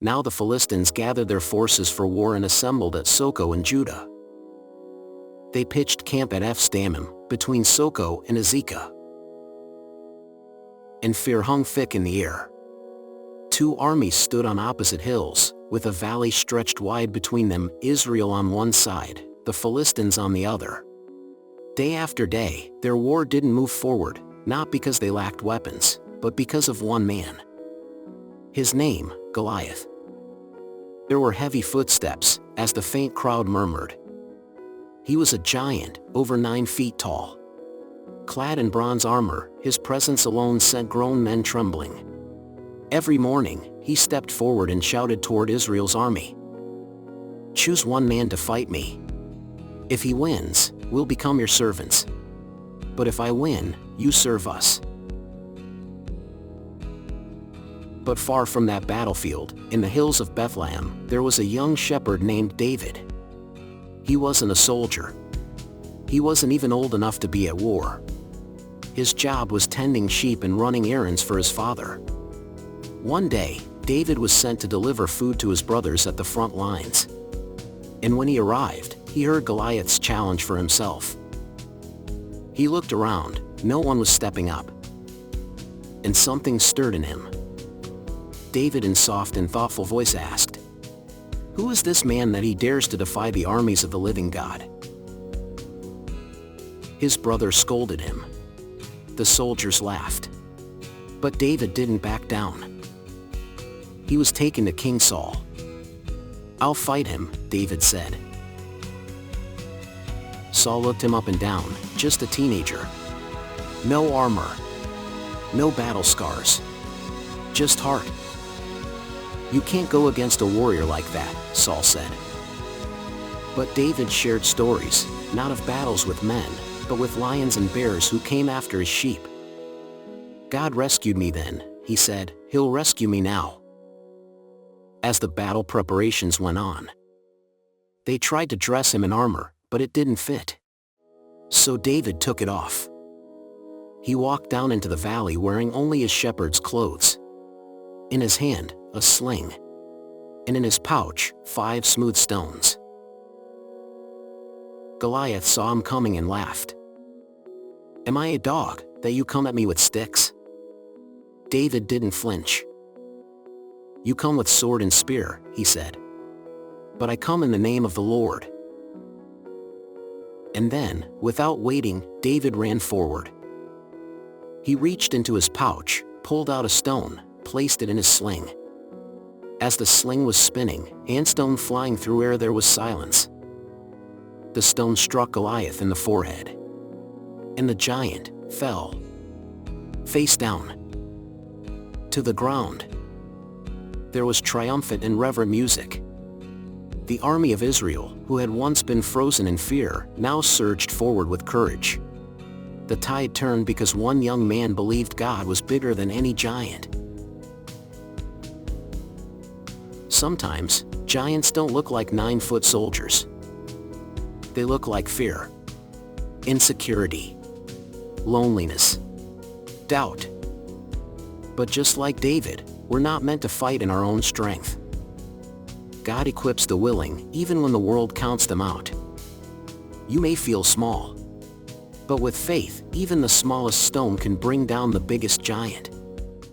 Now the Philistines gathered their forces for war and assembled at Soko in Judah. They pitched camp at Ephs-Dammim, between Soko and Azekah. And fear hung thick in the air. Two armies stood on opposite hills, with a valley stretched wide between them, Israel on one side, the Philistines on the other. Day after day, their war didn't move forward, not because they lacked weapons, but because of one man. His name, Goliath. There were heavy footsteps, as the faint crowd murmured. He was a giant, over 9 feet tall. Clad in bronze armor, his presence alone sent grown men trembling. Every morning, he stepped forward and shouted toward Israel's army. "Choose one man to fight me. If he wins, we'll become your servants. But if I win, you serve us." But far from that battlefield, in the hills of Bethlehem, there was a young shepherd named David. He wasn't a soldier. He wasn't even old enough to be at war. His job was tending sheep and running errands for his father. One day, David was sent to deliver food to his brothers at the front lines. And when he arrived, he heard Goliath's challenge for himself. He looked around, no one was stepping up. And something stirred in him. David in soft and thoughtful voice asked, "Who is this man that he dares to defy the armies of the living God?" His brother scolded him. The soldiers laughed. But David didn't back down. He was taken to King Saul. "I'll fight him," David said. Saul looked him up and down, just a teenager. No armor. No battle scars. Just heart. "You can't go against a warrior like that," Saul said. But David shared stories, not of battles with men, but with lions and bears who came after his sheep. "God rescued me then," he said, "He'll rescue me now." As the battle preparations went on, they tried to dress him in armor, but it didn't fit. So David took it off. He walked down into the valley wearing only his shepherd's clothes. In his hand, a sling. And in his pouch, 5 smooth stones. Goliath saw him coming and laughed. "Am I a dog, that you come at me with sticks?" David didn't flinch. "You come with sword and spear," he said. "But I come in the name of the Lord." And then, without waiting, David ran forward. He reached into his pouch, pulled out a stone, placed it in his sling. As the sling was spinning, and stone flying through air, there was silence. The stone struck Goliath in the forehead. And the giant fell, face down, to the ground. There was triumphant and reverent music. The army of Israel, who had once been frozen in fear, now surged forward with courage. The tide turned because one young man believed God was bigger than any giant. Sometimes, giants don't look like 9-foot soldiers. They look like fear, insecurity, loneliness, doubt. But just like David, we're not meant to fight in our own strength. God equips the willing, even when the world counts them out. You may feel small, but with faith, even the smallest stone can bring down the biggest giant.